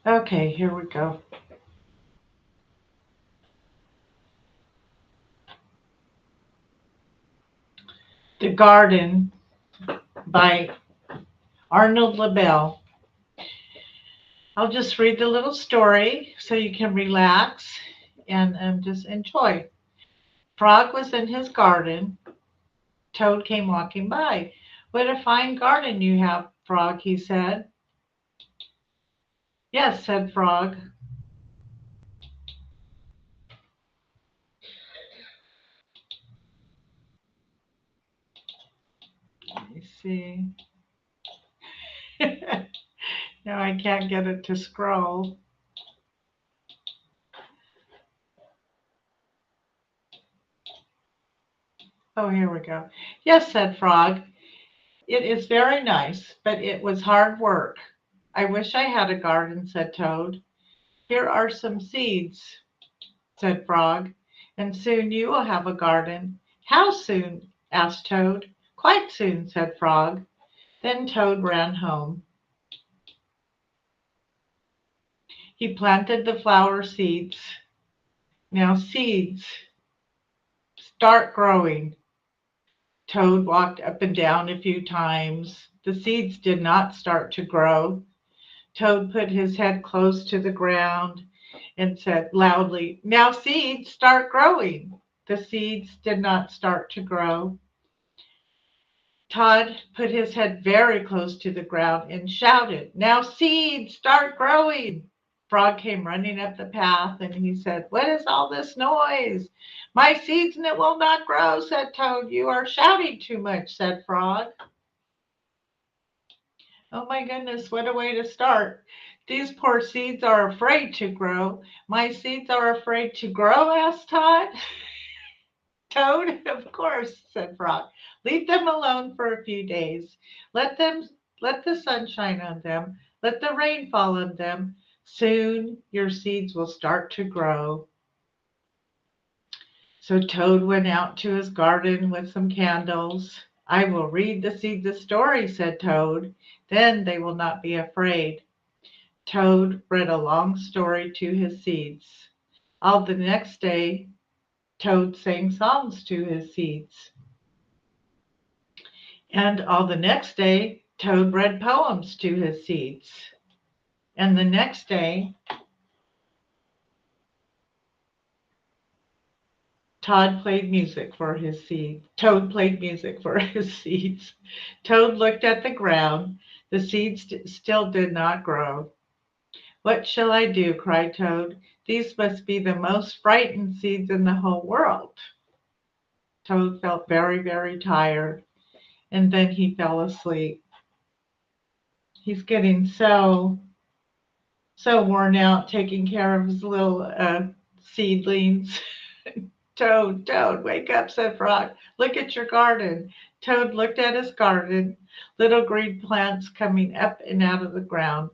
Okay, here we go. The Garden by Arnold LaBelle. I'll just read the little story so you can relax and just enjoy. Frog was in his garden. Toad came walking by. What a fine garden you have, Frog, he said. Yes, said Frog. Let me see. No, I can't get it to scroll. Oh, here we go. Yes, said Frog. It is very nice, but it was hard work. I wish I had a garden, said Toad. Here are some seeds, said Frog, and soon you will have a garden. How soon? Asked Toad. Quite soon, said Frog. Then Toad ran home. He planted the flower seeds. Now seeds start growing. Toad walked up and down a few times. The seeds did not start to grow. Toad put his head close to the ground and said loudly, Now seeds start growing. The seeds did not start to grow. Todd put his head very close to the ground and shouted, Now seeds start growing. Frog came running up the path and he said, What is all this noise? My seeds and it will not grow, said Toad. You are shouting too much, said Frog. Oh my goodness, what a way to start. These poor seeds are afraid to grow. My seeds are afraid to grow, asked Todd. Toad, of course, said Frog. Leave them alone for a few days. Let the sun shine on them. Let the rain fall on them. Soon your seeds will start to grow. So Toad went out to his garden with some candles. I will read the seeds a story, said Toad. Then they will not be afraid. Toad read a long story to his seeds. All the next day, Toad sang songs to his seeds. And all the next day, Toad read poems to his seeds. And the next day, Toad played music for his seeds. Toad played music for his seeds. Toad looked at the ground. The seeds still did not grow. What shall I do? Cried Toad. These must be the most frightened seeds in the whole world. Toad felt very, very tired, and then he fell asleep. He's getting so worn out taking care of his little seedlings. Toad, wake up, said Frog. Look at your garden. Toad looked at his garden, little green plants coming up and out of the ground.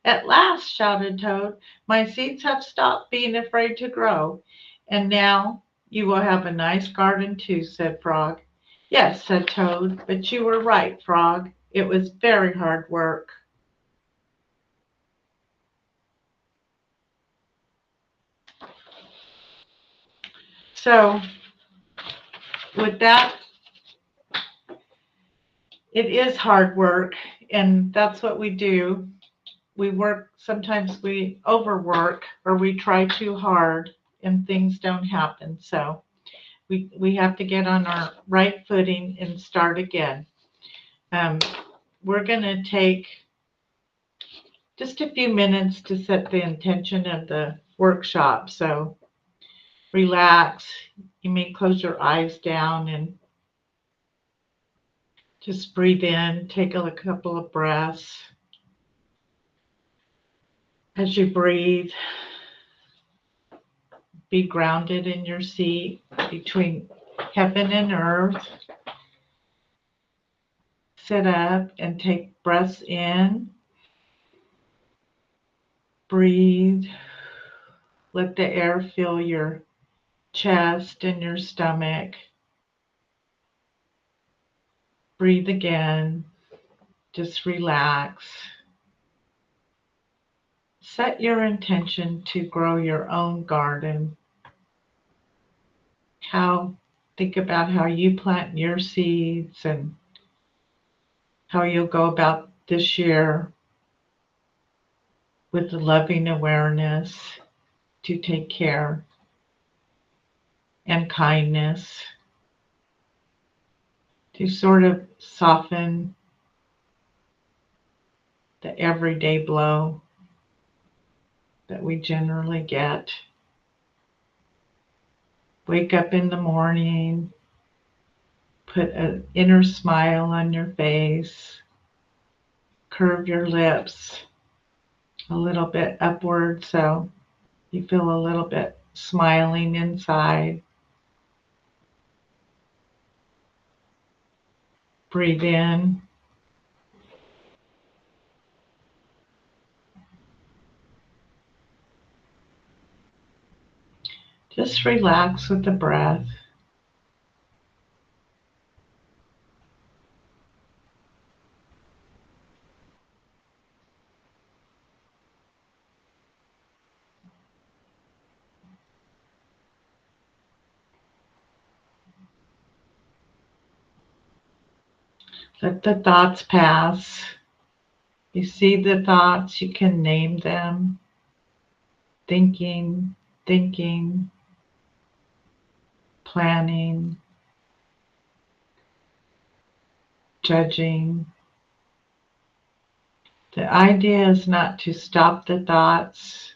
At last, shouted Toad, my seeds have stopped being afraid to grow. And now you will have a nice garden too, said Frog. Yes, said Toad, but you were right, Frog. It was very hard work. So, with that, it is hard work, and that's what we do. We work, sometimes we overwork or we try too hard and things don't happen. So, we have to get on our right footing and start again. Um, we're going to take just a few minutes to set the intention of the workshop. So, relax. You may close your eyes down and just breathe in, take a couple of breaths. As you breathe, be grounded in your seat between heaven and earth. Sit up and take breaths in. Breathe. Let the air fill your chest and your stomach. Breathe again. Just relax. set your intention to grow your own garden. Think about how you plant your seeds and how you'll go about this year with the loving awareness to take care and kindness to sort of soften the everyday blow that we generally get. Wake up in the morning, put an inner smile on your face, curve your lips a little bit upward so you feel a little bit smiling inside. Breathe in. Just relax with the breath. Let the thoughts pass. You see the thoughts, you can name them. Thinking, thinking, planning, judging. The idea is not to stop the thoughts,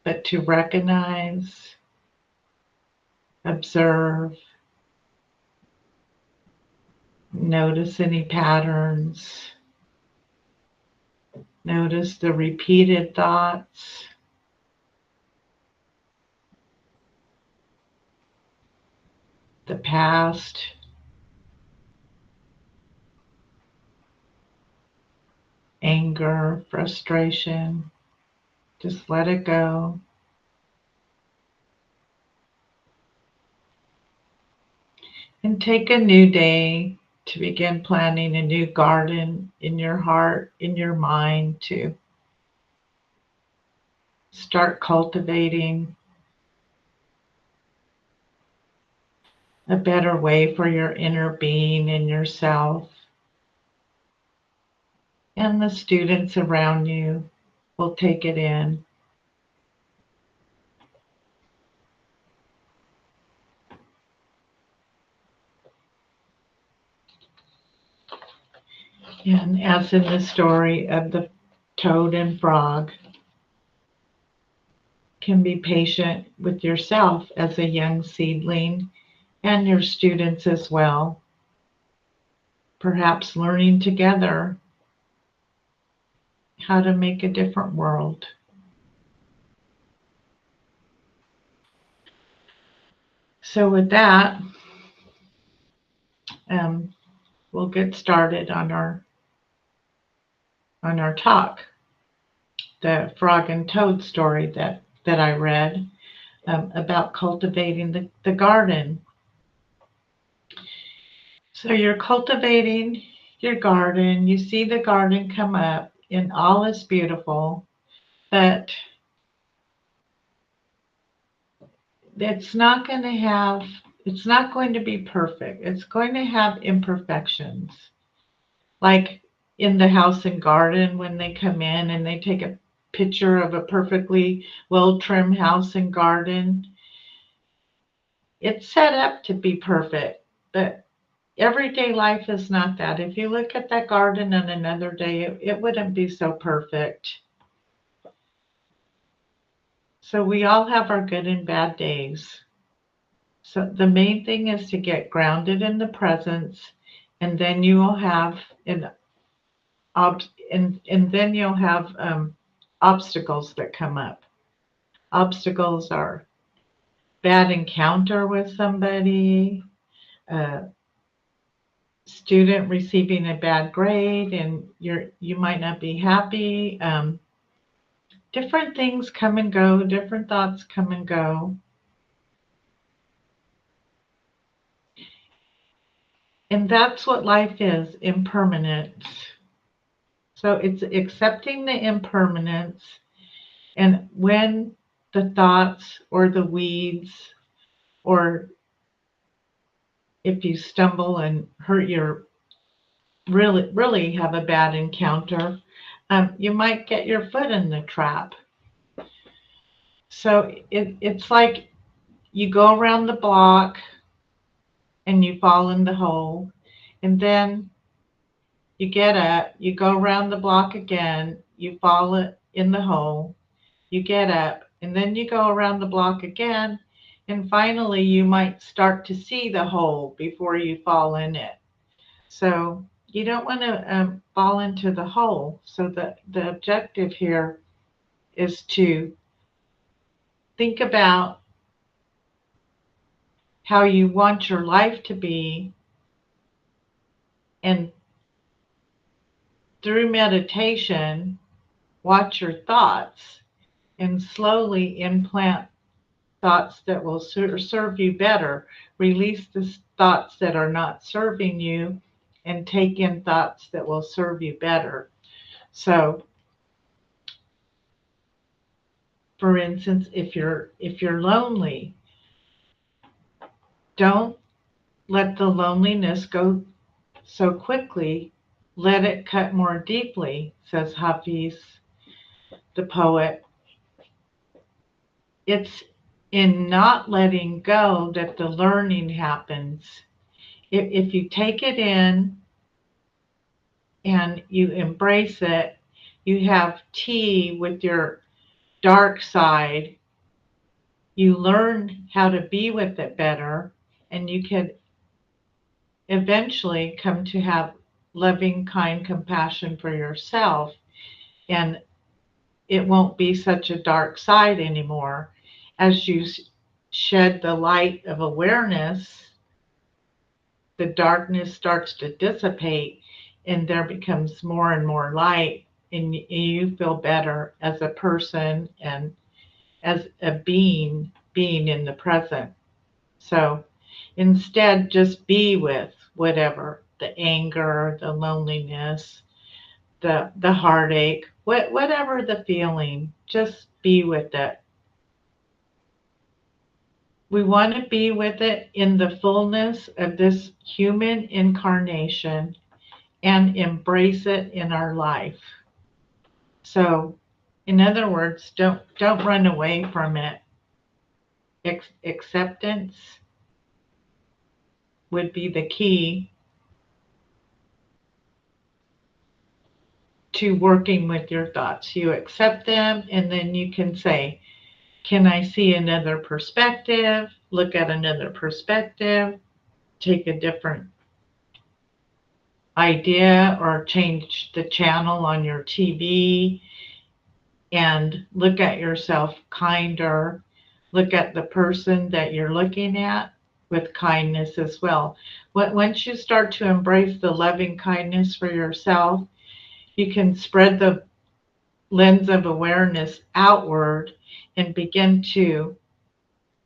but to recognize, observe, notice any patterns, notice the repeated thoughts, the past, anger, frustration. Just let it go. And take a new day to begin planning a new garden in your heart, in your mind, to start cultivating a better way for your inner being and yourself. And the students around you will take it in. And as in the story of the toad and frog, can be patient with yourself as a young seedling and your students as well. Perhaps learning together how to make a different world. So with that, we'll get started on our talk. The frog and toad story that I read about cultivating the garden. So you're cultivating your garden. You see the garden come up and all is beautiful, but it's not going to be perfect. It's going to have imperfections. Like in the house and garden, when they come in and they take a picture of a perfectly well-trimmed house and garden, it's set up to be perfect, but everyday life is not that. If you look at that garden on another day, it wouldn't be so perfect. So we all have our good and bad days. So the main thing is to get grounded in the presence, and then you will have then you'll have obstacles that come up. Obstacles are bad encounter with somebody, a student receiving a bad grade, and you might not be happy. Different things come and go. Different thoughts come and go. And that's what life is, impermanence. So it's accepting the impermanence And when the thoughts or the weeds, or if you stumble and hurt your really have a bad encounter, you might get your foot in the trap. So it's like you go around the block and you fall in the hole, and then you get up, you go around the block again, you fall in the hole, you get up, and then you go around the block again, and finally you might start to see the hole before you fall in it. So you don't want to fall into the hole. So the objective here is to think about how you want your life to be, and through meditation, watch your thoughts and slowly implant thoughts that will serve you better. Release the thoughts that are not serving you and take in thoughts that will serve you better. So, for instance, if you're lonely, don't let the loneliness go so quickly. Let it cut more deeply, says Hafiz, the poet. It's in not letting go that the learning happens. If you take it in and you embrace it, you have tea with your dark side, you learn how to be with it better, and you can eventually come to have loving, kind compassion for yourself, and it won't be such a dark side anymore. As you shed the light of awareness, the darkness starts to dissipate and there becomes more and more light, and you feel better as a person and as a being in the present. So instead, just be with whatever, the anger, the loneliness, the heartache, whatever the feeling, just be with it. We want to be with it in the fullness of this human incarnation and embrace it in our life. So, in other words, don't run away from it. Acceptance would be the key to working with your thoughts. You accept them, and then you can say, can I see another perspective? Look at another perspective, take a different idea, or change the channel on your TV and look at yourself kinder. Look at the person that you're looking at with kindness as well. Once you start to embrace the loving kindness for yourself, you can spread the lens of awareness outward and begin to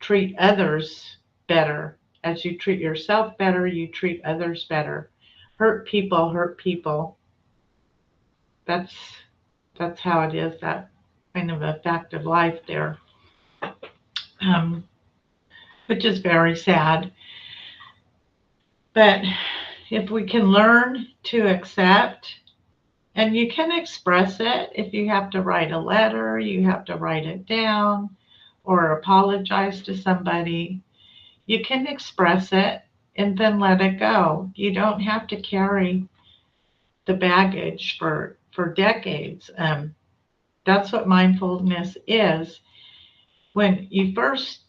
treat others better. As you treat yourself better, you treat others better. Hurt people. That's how it is. That kind of a fact of life there, um, which is very sad. But if we can learn to accept, and you can express it, if you have to write a letter, you have to write it down, or apologize to somebody, you can express it and then let it go. You don't have to carry the baggage for decades. That's what mindfulness is. When you first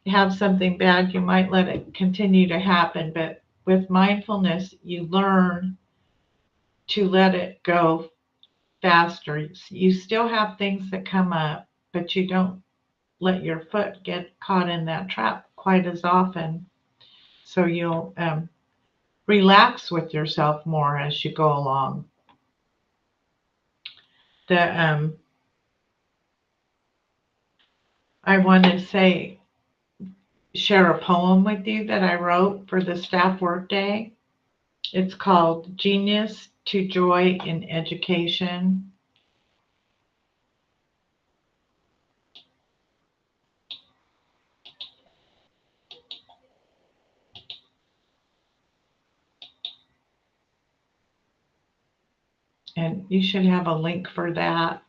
have something bad, you might let it continue to happen, but with mindfulness, you learn to let it go faster. You still have things that come up, but you don't let your foot get caught in that trap quite as often. So you'll relax with yourself more as you go along. I want to share a poem with you that I wrote for the staff workday. It's called Genius to Joy in Education. And you should have a link for that.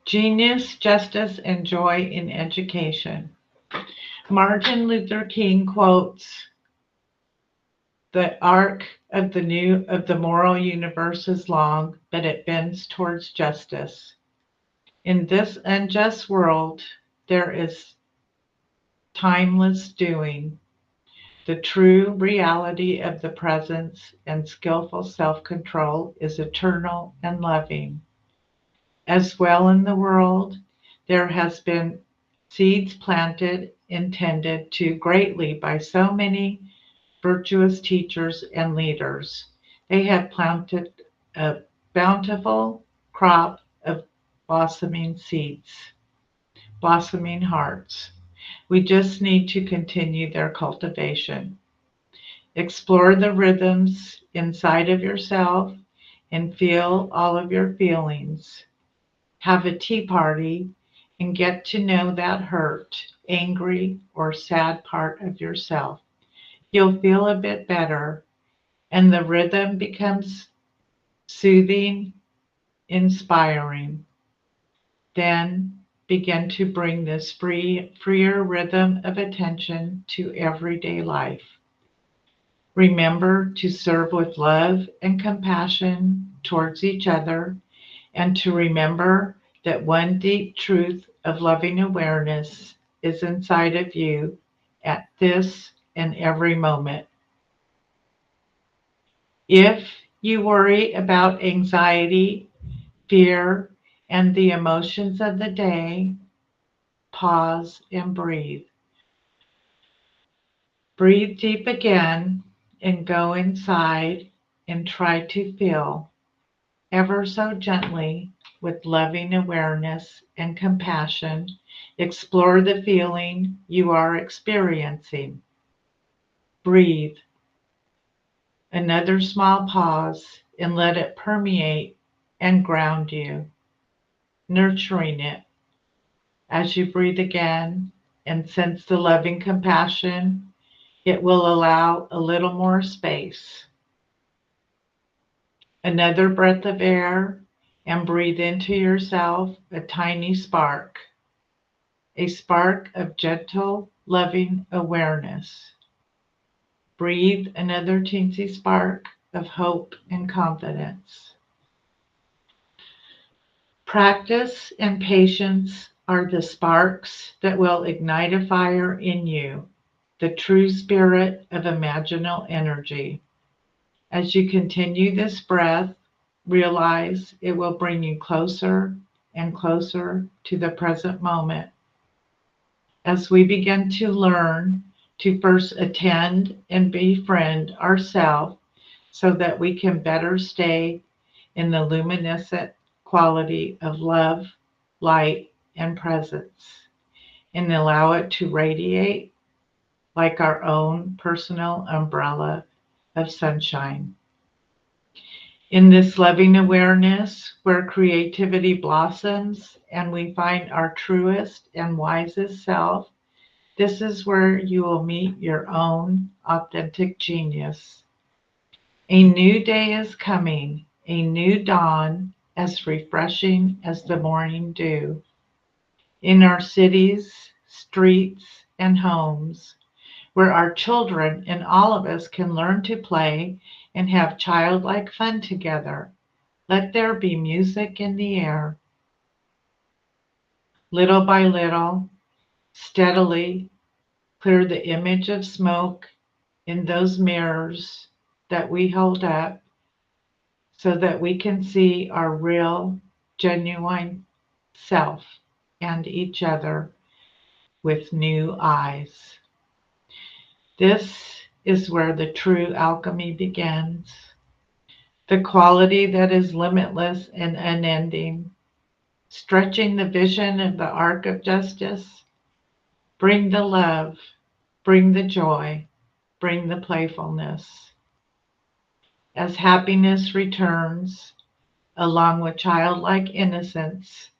Genius, Justice, and Joy in Education. Martin Luther King quotes, "The arc of the moral universe is long, but it bends towards justice. In this unjust world, there is timeless doing. The true reality of the presence and skillful self-control is eternal and loving. As well in the world, there has been seeds planted, intended to greatly by so many virtuous teachers and leaders. They have planted a bountiful crop of blossoming seeds, blossoming hearts. We just need to continue their cultivation. Explore the rhythms inside of yourself and feel all of your feelings. Have a tea party and get to know that hurt, angry, or sad part of yourself. You'll feel a bit better, and the rhythm becomes soothing, inspiring. Then begin to bring this freer rhythm of attention to everyday life. Remember to serve with love and compassion towards each other, and to remember that one deep truth of loving awareness is inside of you at this and every moment. If you worry about anxiety, fear, and the emotions of the day, pause and breathe. Breathe deep again and go inside and try to feel ever so gently with loving awareness and compassion. Explore the feeling you are experiencing. Breathe. Another small pause and let it permeate and ground you, nurturing it. As you breathe again and sense the loving compassion, it will allow a little more space. Another breath of air and breathe into yourself a tiny spark, a spark of gentle, loving awareness. Breathe another teensy spark of hope and confidence. Practice and patience are the sparks that will ignite a fire in you, the true spirit of imaginal energy. As you continue this breath, realize it will bring you closer and closer to the present moment. As we begin to learn to first attend and befriend ourselves so that we can better stay in the luminescent quality of love, light, and presence, and allow it to radiate like our own personal umbrella of sunshine. In this loving awareness, where creativity blossoms and we find our truest and wisest self, this is where you will meet your own authentic genius. A new day is coming, a new dawn as refreshing as the morning dew. In our cities, streets, and homes, where our children and all of us can learn to play and have childlike fun together, let there be music in the air. Little by little, steadily, clear the image of smoke in those mirrors that we hold up so that we can see our real, genuine self and each other with new eyes. This is where the true alchemy begins. The quality that is limitless and unending, stretching the vision of the arc of justice. Bring the love, bring the joy, bring the playfulness. As happiness returns, along with childlike innocence,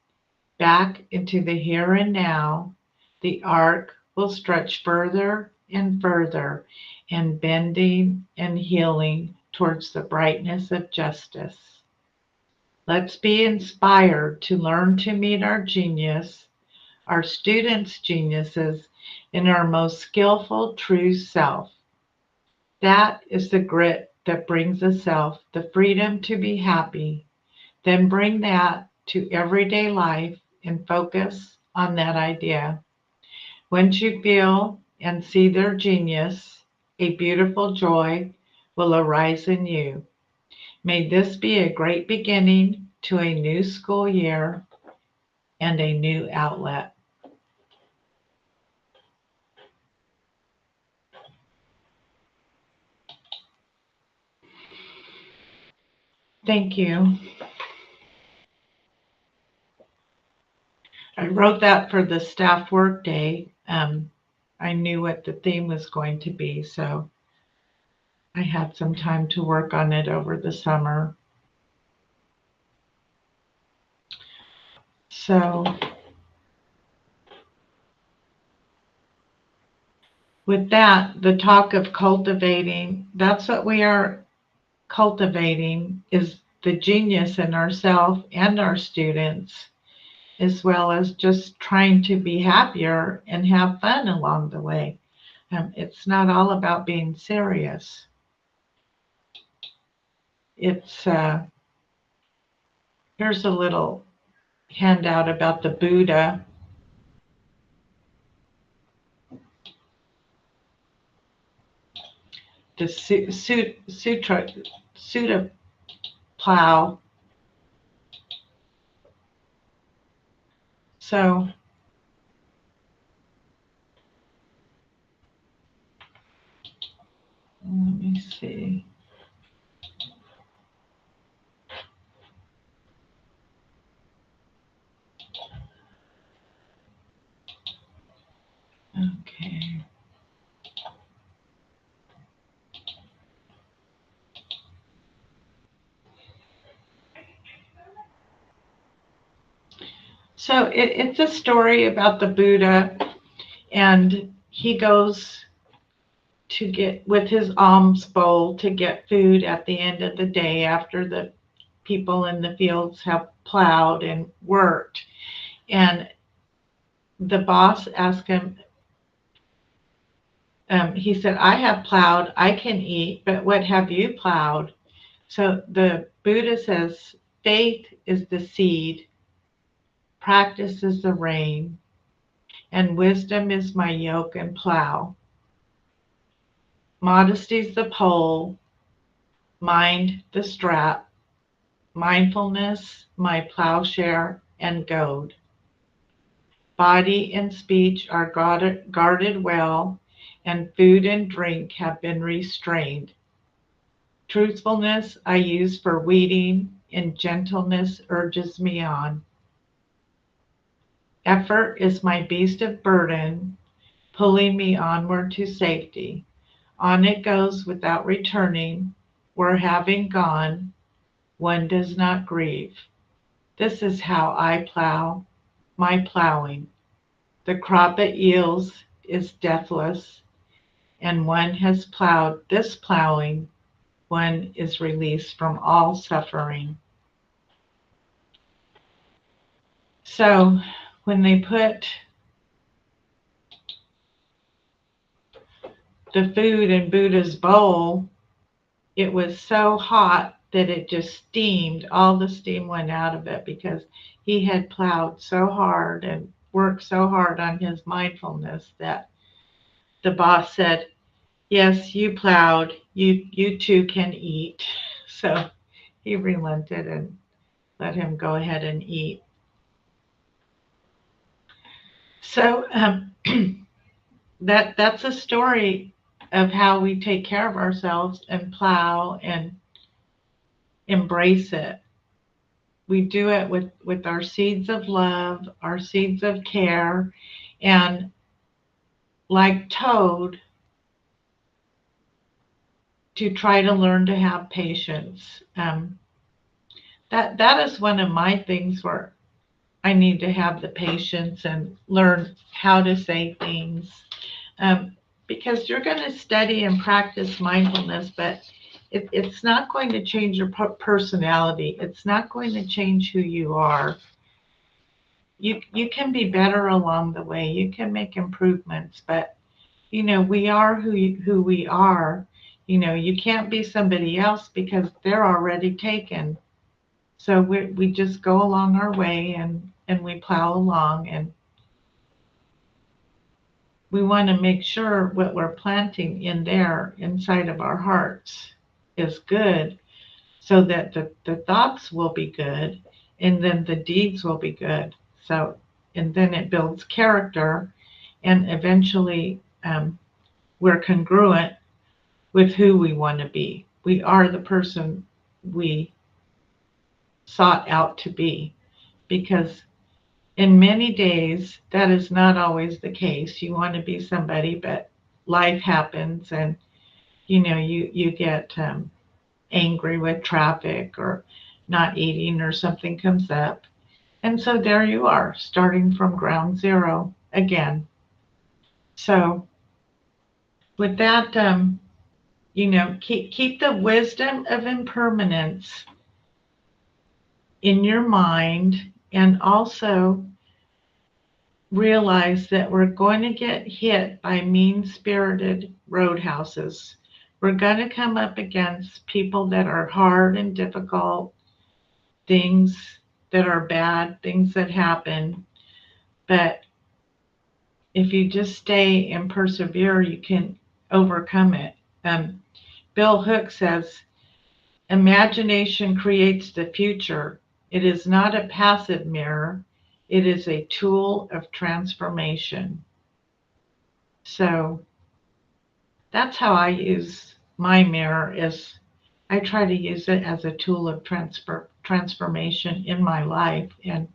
back into the here and now, the arc will stretch further and further and bending and healing towards the brightness of justice. Let's be inspired to learn to meet our genius, our students' geniuses, in our most skillful, true self. That is the grit that brings the self the freedom to be happy. Then bring that to everyday life and focus on that idea. Once you feel and see their genius, a beautiful joy will arise in you. May this be a great beginning to a new school year and a new outlet. Thank you. I wrote that for the staff work day. I knew what the theme was going to be, so I had some time to work on it over the summer. So, with that, the talk of cultivating, that's what we are cultivating, is the genius in ourselves and our students, as well as just trying to be happier and have fun along the way. It's not all about being serious. It's here's a little handout about the Buddha. The Sutta plow. So let me see. Okay. So it's a story about the Buddha, and he goes to get with his alms bowl to get food at the end of the day after the people in the fields have plowed and worked. And the boss asked him, he said, I have plowed, I can eat, but what have you plowed? So the Buddha says, faith is the seed, practice is the rain, and wisdom is my yoke and plow. Modesty's the pole, mind the strap, mindfulness my plowshare and goad. Body and speech are guarded well, and food and drink have been restrained. Truthfulness I use for weeding, and gentleness urges me on. Effort is my beast of burden, pulling me onward to safety. On it goes without returning, where having gone, one does not grieve. This is how I plow my plowing. The crop it yields is deathless, and one has plowed this plowing, one is released from all suffering. So when they put the food in Buddha's bowl, it was so hot that it just steamed. All the steam went out of it because he had plowed so hard and worked so hard on his mindfulness that the boss said, yes, you plowed, you too can eat. So he relented and let him go ahead and eat. So that's a story of how we take care of ourselves and plow and embrace it. We do it with our seeds of love, our seeds of care, and like Toad, to try to learn to have patience. That is one of my things where I need to have the patience and learn how to say things. Because you're going to study and practice mindfulness, but it's not going to change your personality. It's not going to change who you are. You can be better along the way. You can make improvements, but we are who we are. You can't be somebody else because they're already taken. So we just go along our way and we plow along, and we want to make sure what we're planting in there inside of our hearts is good, so that the thoughts will be good and then the deeds will be good. So, and then it builds character, and eventually we're congruent with who we want to be. We are the person we sought out to be, because in many days that is not always the case. You want to be somebody, but life happens, and you get angry with traffic or not eating, or something comes up, and so there you are, starting from ground zero again. So with that, keep the wisdom of impermanence in your mind, and also realize that we're going to get hit by mean-spirited roadhouses. We're going to come up against people that are hard and difficult, things that are bad, things that happen. But if you just stay and persevere, you can overcome it. Bill Hook says, imagination creates the future. It is not a passive mirror. It is a tool of transformation. So that's how I use my mirror, is I try to use it as a tool of transformation in my life. And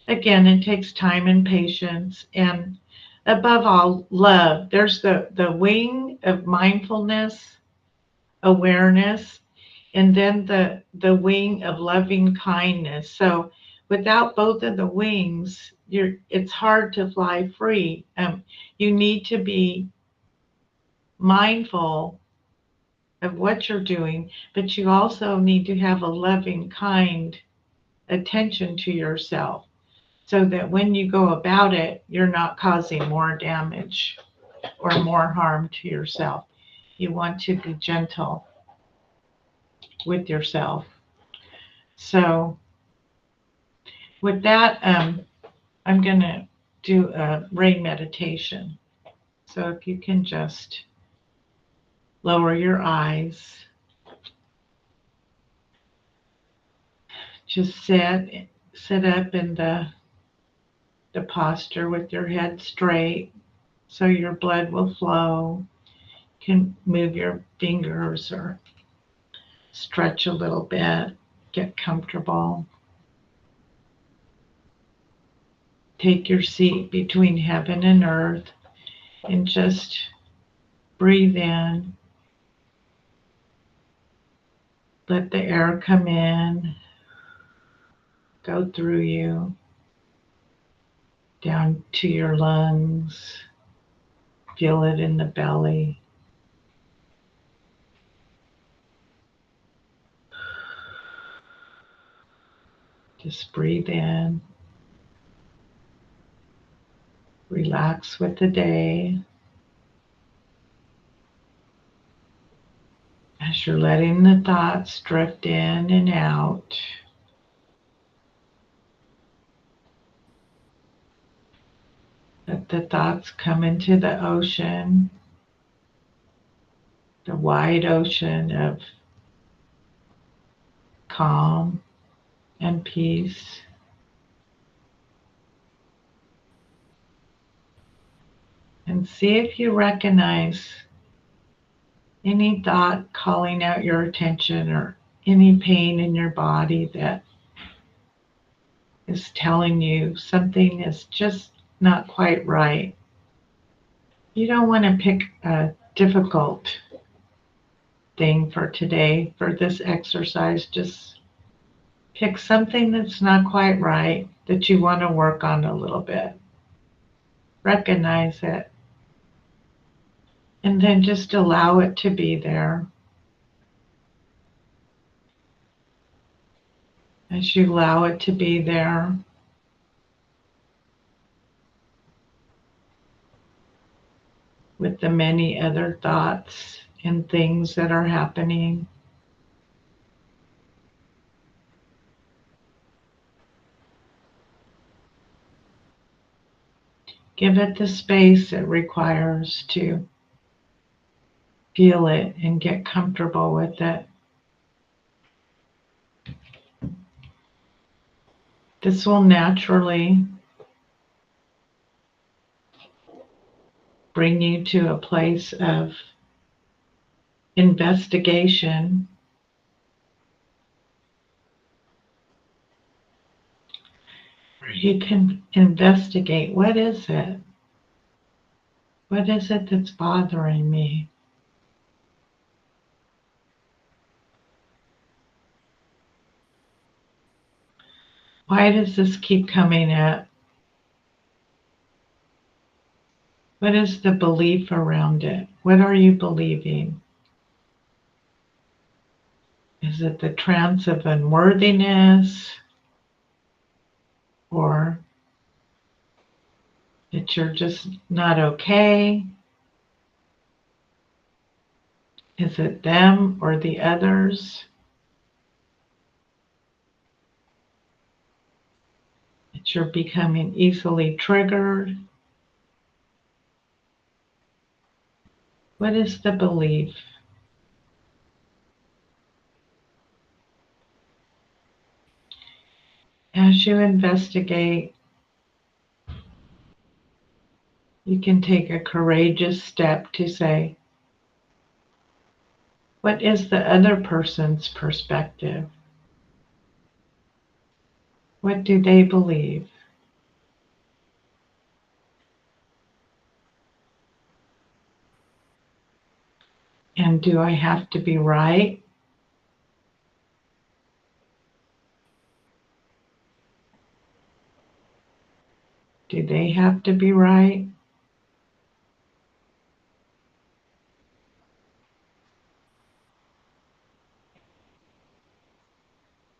again, it takes time and patience, and above all, love. There's the wing of mindfulness, awareness, and then the wing of loving kindness. So without both of the wings, it's hard to fly free. You need to be mindful of what you're doing, but you also need to have a loving, kind attention to yourself, so that when you go about it, you're not causing more damage or more harm to yourself. You want to be gentle with yourself. So with that, I'm going to do a ray meditation. So if you can just lower your eyes, just sit up in the posture with your head straight, so your blood will flow. You can move your fingers or stretch a little bit, get comfortable. Take your seat between heaven and earth, and just breathe in. Let the air come in, go through you, down to your lungs. Feel it in the belly. Just breathe in. Relax with the day. As you're letting the thoughts drift in and out, let the thoughts come into the ocean, the wide ocean of calm and peace. And see if you recognize any thought calling out your attention, or any pain in your body that is telling you something is just not quite right. You don't want to pick a difficult thing for today, for this exercise. Just pick something that's not quite right, that you want to work on a little bit. Recognize it. And then just allow it to be there. As you allow it to be there, with the many other thoughts and things that are happening, give it the space it requires to feel it and get comfortable with it. This will naturally bring you to a place of investigation, where you can investigate, what is it? What is it that's bothering me? Why does this keep coming up? What is the belief around it? What are you believing? Is it the trance of unworthiness? Or that you're just not okay? Is it them or the others? That you're becoming easily triggered? What is the belief? As you investigate, you can take a courageous step to say, what is the other person's perspective? What do they believe? And do I have to be right? Do they have to be right?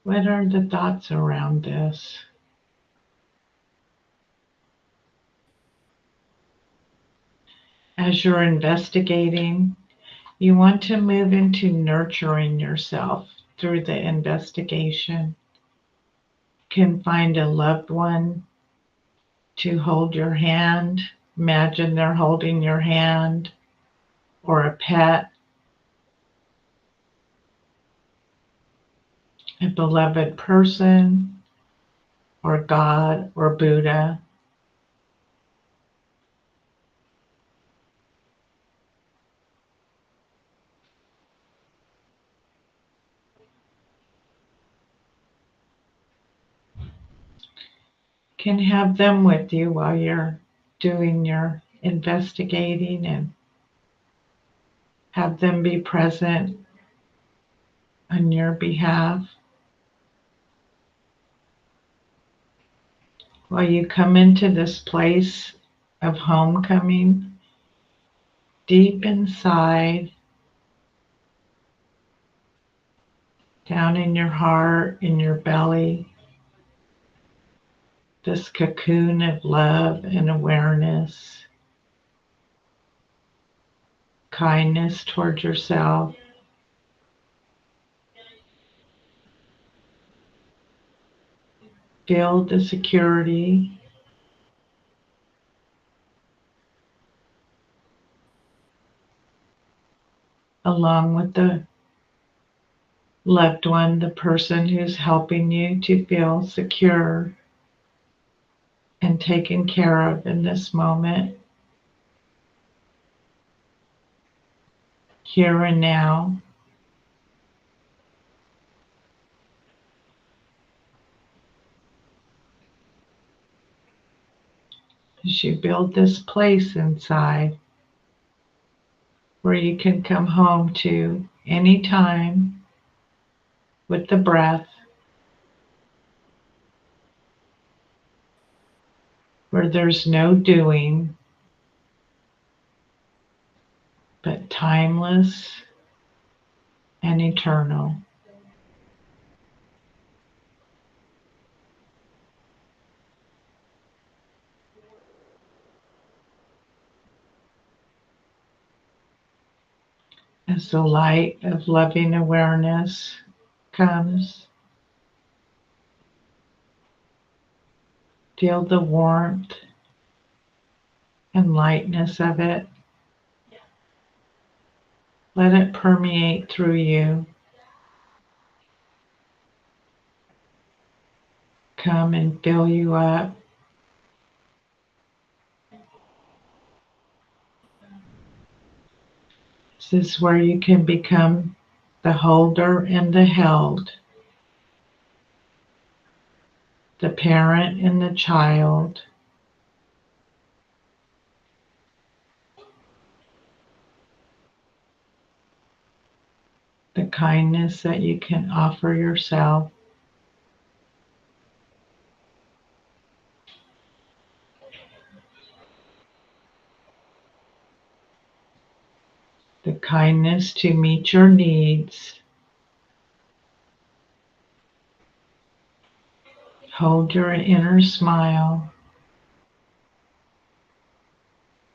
What are the thoughts around this? As you're investigating, you want to move into nurturing yourself through the investigation. You can find a loved one to hold your hand. Imagine they're holding your hand, or a pet, a beloved person, or God, or Buddha. Can have them with you while you're doing your investigating, and have them be present on your behalf. While you come into this place of homecoming, deep inside, down in your heart, in your belly, this cocoon of love and awareness, kindness toward yourself. Feel the security, along with the loved one, the person who's helping you to feel secure and taken care of in this moment, here and now. As you build this place inside where you can come home to anytime with the breath, where there's no doing, but timeless and eternal. As the light of loving awareness comes, feel the warmth and lightness of it. Let it permeate through you. Come and fill you up. This is where you can become the holder and the held, the parent and the child, the kindness that you can offer yourself. The kindness to meet your needs. Hold your inner smile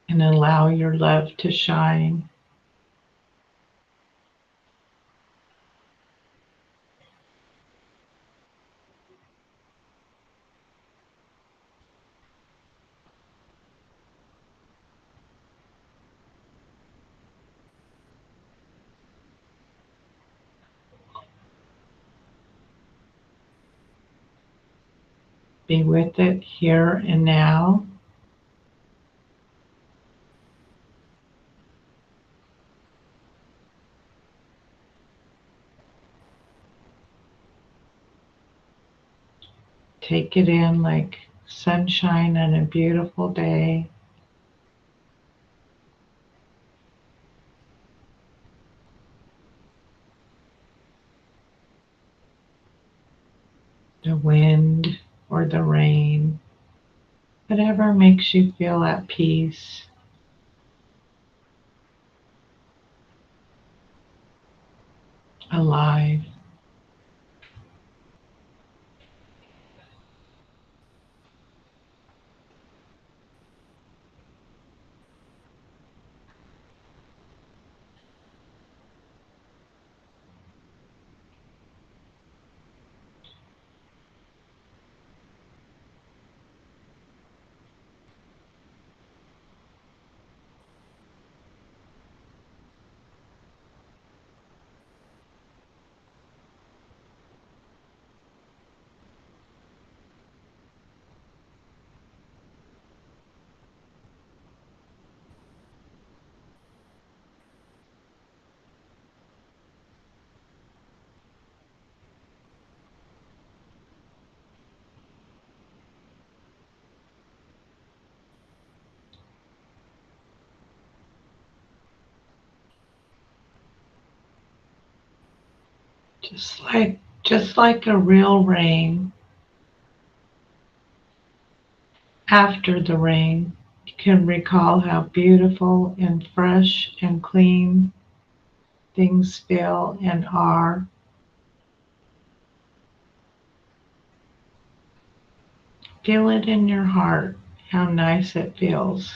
and allow your love to shine. Be with it here and now. Take it in like sunshine on a beautiful day. The wind or the rain, whatever makes you feel at peace. Alive. Just like a real rain. After the rain, you can recall how beautiful and fresh and clean things feel and are. Feel it in your heart, how nice it feels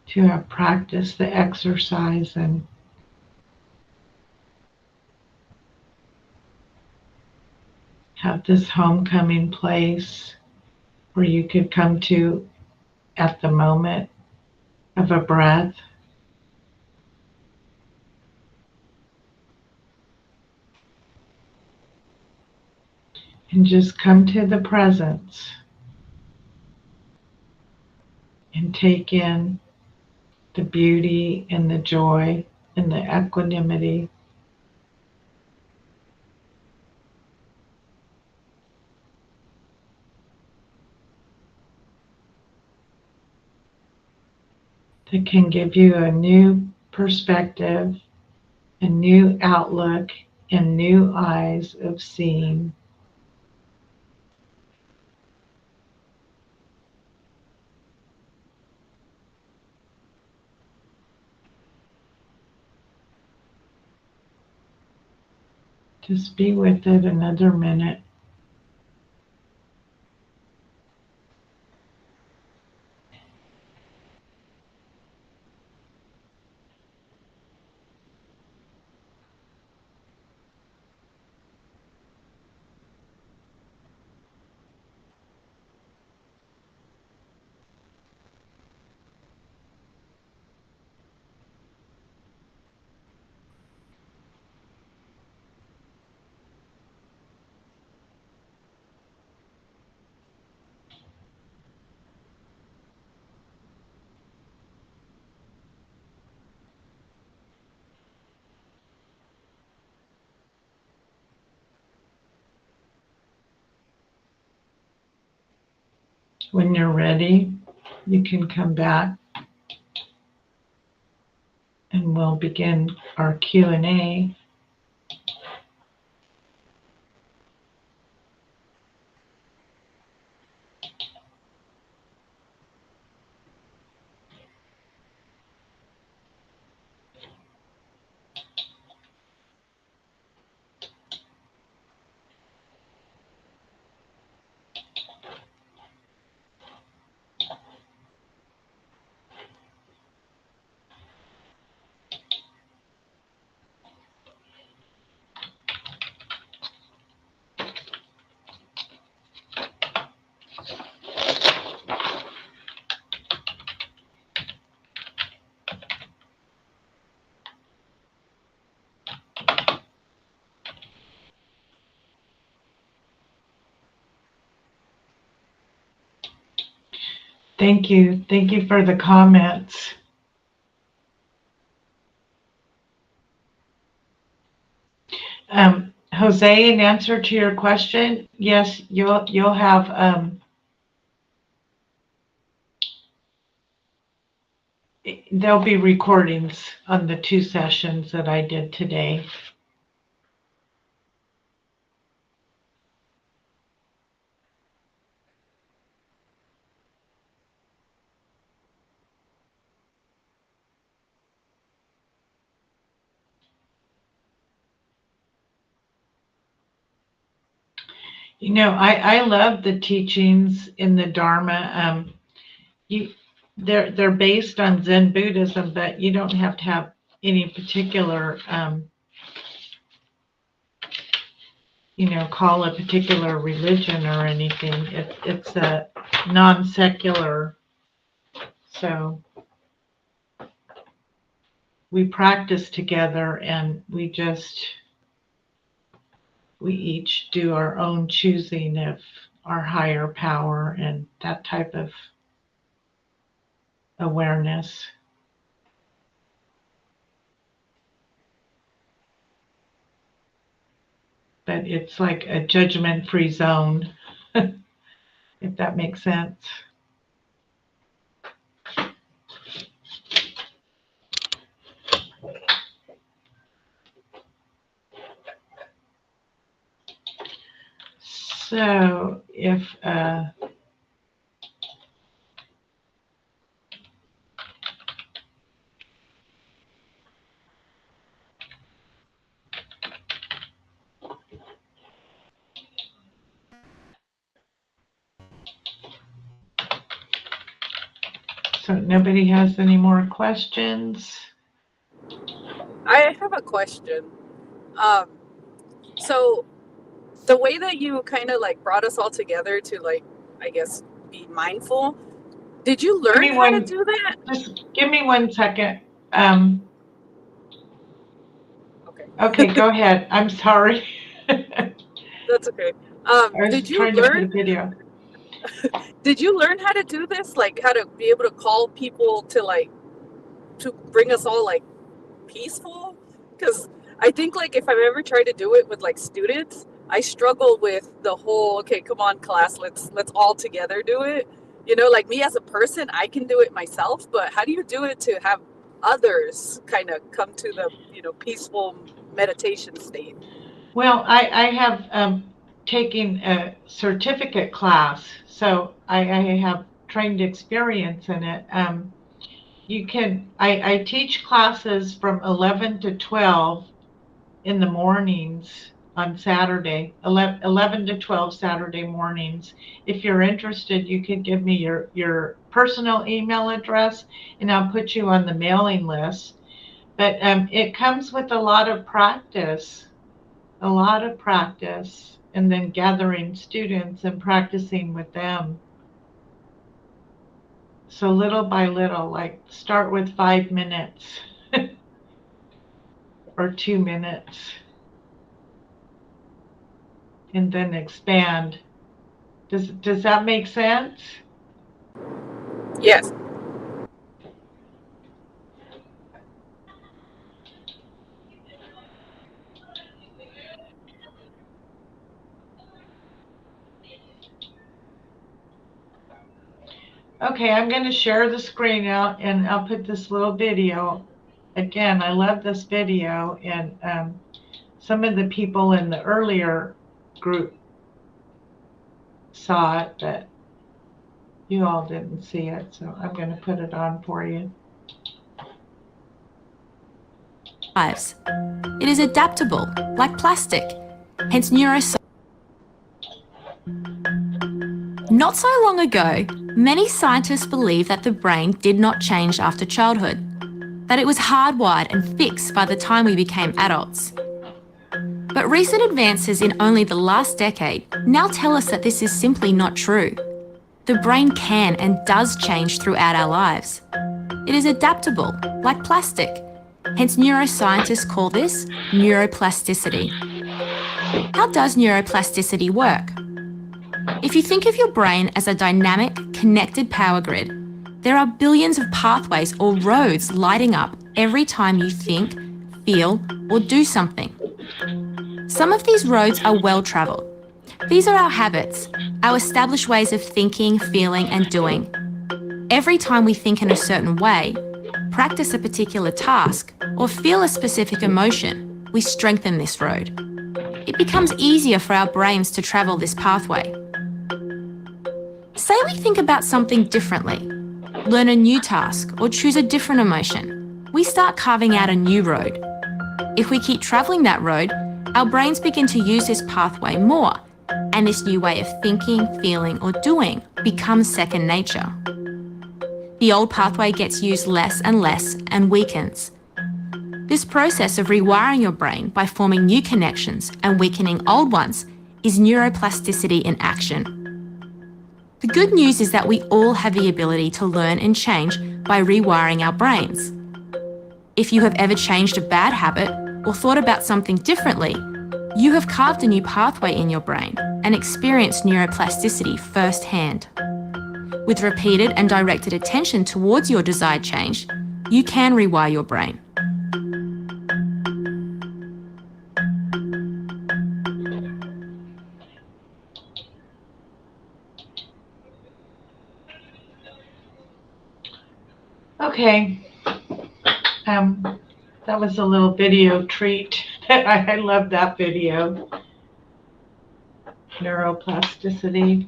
to have practiced the exercise and have this homecoming place where you could come to at the moment of a breath. And just come to the presence and take in the beauty and the joy and the equanimity. That can give you a new perspective, a new outlook, and new eyes of seeing. Just be with it another minute. When you're ready, you can come back and we'll begin our Q&A. Thank you. Thank you for the comments. Jose, in answer to your question, yes, you'll have there'll be recordings on the 2 sessions that I did today. You know, I love the teachings in the Dharma. They're based on Zen Buddhism, but you don't have to have any particular, call a particular religion or anything. It's a non-secular. So we practice together, and we each do our own choosing of our higher power and that type of awareness. But it's like a judgment-free zone, if that makes sense. So if so nobody has any more questions? I have a question. So the way that you kind of like brought us all together to like, I guess, be mindful, did you learn how to do that? Just give me 1 second. Okay. Okay, go ahead. I'm sorry. That's okay. I was Did you trying to put a learn? video. Did you learn how to do this? Like how to be able to call people to bring us all like peaceful? Because I think like if I've ever tried to do it with like students, I struggle with the whole, okay, come on class, let's all together do it. You know, like me as a person, I can do it myself, but how do you do it to have others kind of come to the, peaceful meditation state? Well, I have taken a certificate class, so I have trained experience in it. I teach classes from 11 to 12 in the mornings, on Saturday, 11 to 12 Saturday mornings. If you're interested, you could give me your personal email address and I'll put you on the mailing list. But it comes with a lot of practice, and then gathering students and practicing with them. So little by little, like start with 5 minutes or 2 minutes. And then expand. Does that make sense? Yes. Okay, I'm going to share the screen out and I'll put this little video. Again, I love this video, and some of the people in the earlier group saw it, but you all didn't see it, so I'm going to put it on for you. Lives. It is adaptable, like plastic, hence neuroscience. Not so long ago, many scientists believed that the brain did not change after childhood, that it was hardwired and fixed by the time we became adults. But recent advances in only the last decade now tell us that this is simply not true. The brain can and does change throughout our lives. It is adaptable, like plastic, hence neuroscientists call this neuroplasticity. How does neuroplasticity work? If you think of your brain as a dynamic, connected power grid, there are billions of pathways or roads lighting up every time you think, feel, or do something. Some of these roads are well-travelled. These are our habits, our established ways of thinking, feeling, and doing. Every time we think in a certain way, practice a particular task, or feel a specific emotion, we strengthen this road. It becomes easier for our brains to travel this pathway. Say we think about something differently, learn a new task, or choose a different emotion. We start carving out a new road. If we keep travelling that road, our brains begin to use this pathway more, and this new way of thinking, feeling, or doing becomes second nature. The old pathway gets used less and weakens. This process of rewiring your brain by forming new connections and weakening old ones is neuroplasticity in action. The good news is that we all have the ability to learn and change by rewiring our brains. If you have ever changed a bad habit or thought about something differently, you have carved a new pathway in your brain and experienced neuroplasticity firsthand. With repeated and directed attention towards your desired change, you can rewire your brain. Okay, that was a little video treat. I love that video. Neuroplasticity.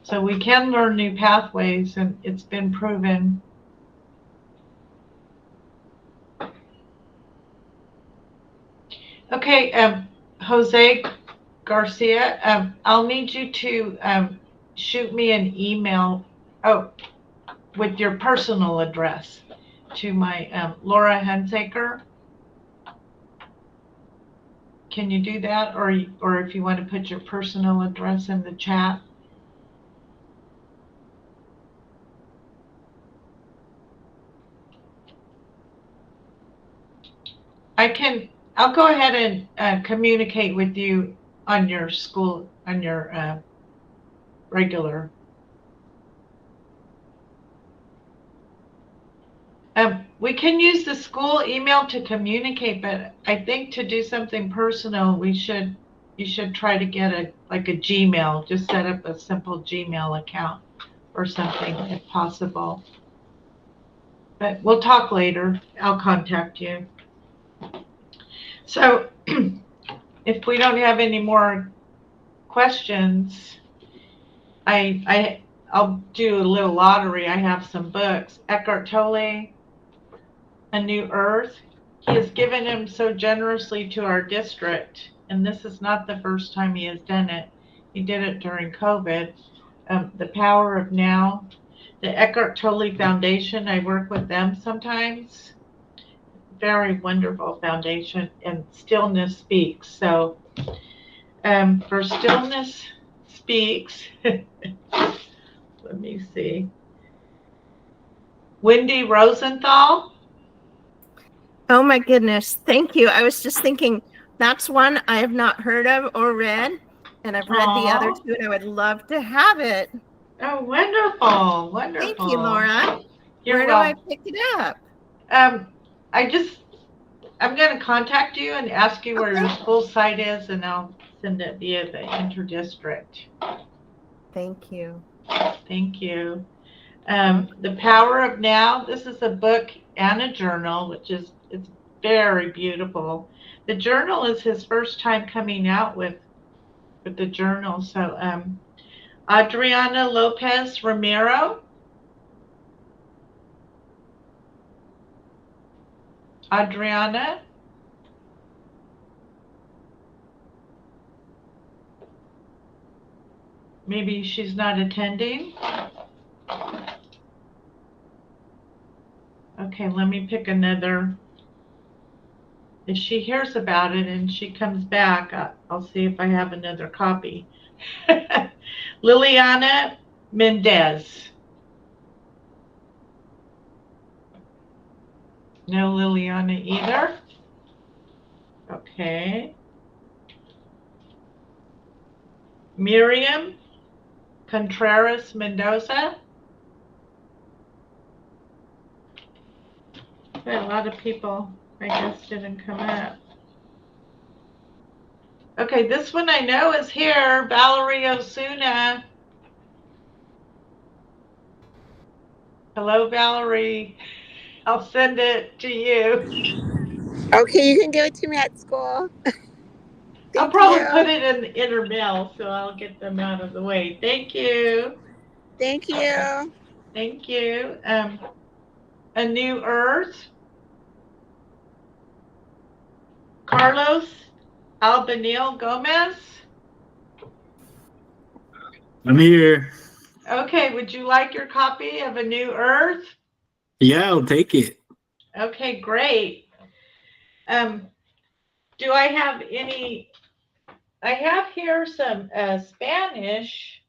So we can learn new pathways, and it's been proven. Okay, Jose Garcia, I'll need you to shoot me an email with your personal address to my Laura Hunsaker. Can you do that? Or if you want to put your personal address in the chat. I'll go ahead and communicate with you on your school, on your regular. We can use the school email to communicate, but I think to do something personal, you should try to get a Gmail. Just set up a simple Gmail account or something if possible. But we'll talk later. I'll contact you. So if we don't have any more questions, I'll do a little lottery. I have some books. Eckhart Tolle, A New Earth. He has given him so generously to our district. and this is not the first time he has done it. He did it during COVID. The Power of Now, the Eckhart Tolle Foundation, I work with them sometimes. Very wonderful foundation, and Stillness Speaks. So for Stillness Speaks, let me see. Wendy Rosenthal. Oh my goodness. Thank you. I was just thinking that's one I have not heard of or read, and I've read the other Aw. two, and I would love to have it. Oh, wonderful, wonderful. Thank you, Laura. You're Where do I pick it up? I'm going to contact you and ask you where your Okay. school site is, and I'll send it via the interdistrict. Thank you. Thank you. The Power of Now. This is a book and a journal, it's very beautiful. The journal is his first time coming out with the journal. So Adriana Lopez Romero. Adriana. Maybe she's not attending. Okay, let me pick another. If she hears about it and she comes back, I'll see if I have another copy. Liliana Mendez. No Liliana either. Okay. Miriam Contreras Mendoza. A lot of people, I guess, didn't come up. Okay, this one I know is here. Valerie Osuna. Hello, Valerie. I'll send it to you. Okay, you can give it to me at school. I'll probably put it in the inner mail, so I'll get them out of the way. Thank you. Thank you. Thank you. A New Earth. Carlos Albanil Gomez. I'm here. Okay, would you like your copy of A New Earth? Yeah, I'll take it. Okay, great. Do I have any? I have here some Spanish.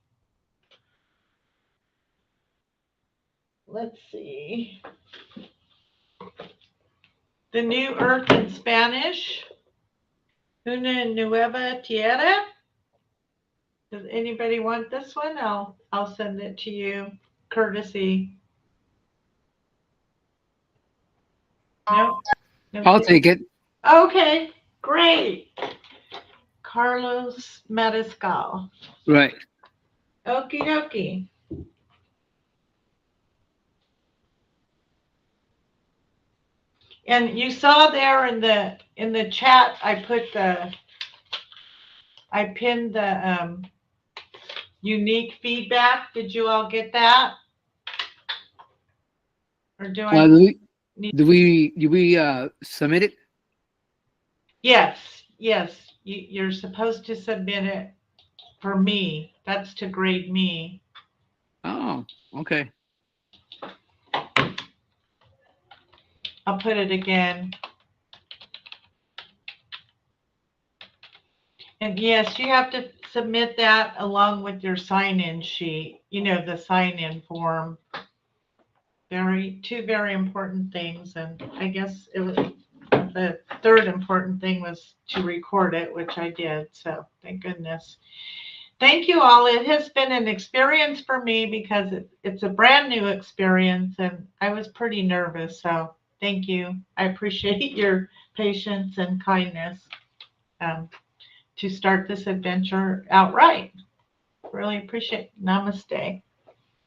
Let's see. The New Earth in Spanish. Una Nueva Tierra. Does anybody want this one? I'll send it to you, courtesy. No? I'll take it. Okay, great. Carlos Mariscal. Right. Okie dokie. And you saw there in the chat, I pinned the unique feedback. Did you all get that? Or do I need? Do we submit it? Yes. You're supposed to submit it for me. That's to grade me. Oh, okay. I'll put it again. And yes, you have to submit that along with your sign-in sheet, the sign-in form. Two very important things. And I guess it was the third important thing was to record it, which I did. So thank goodness. Thank you all. It has been an experience for me because it's a brand new experience and I was pretty nervous. So thank you. I appreciate your patience and kindness to start this adventure outright. Really appreciate it. Namaste.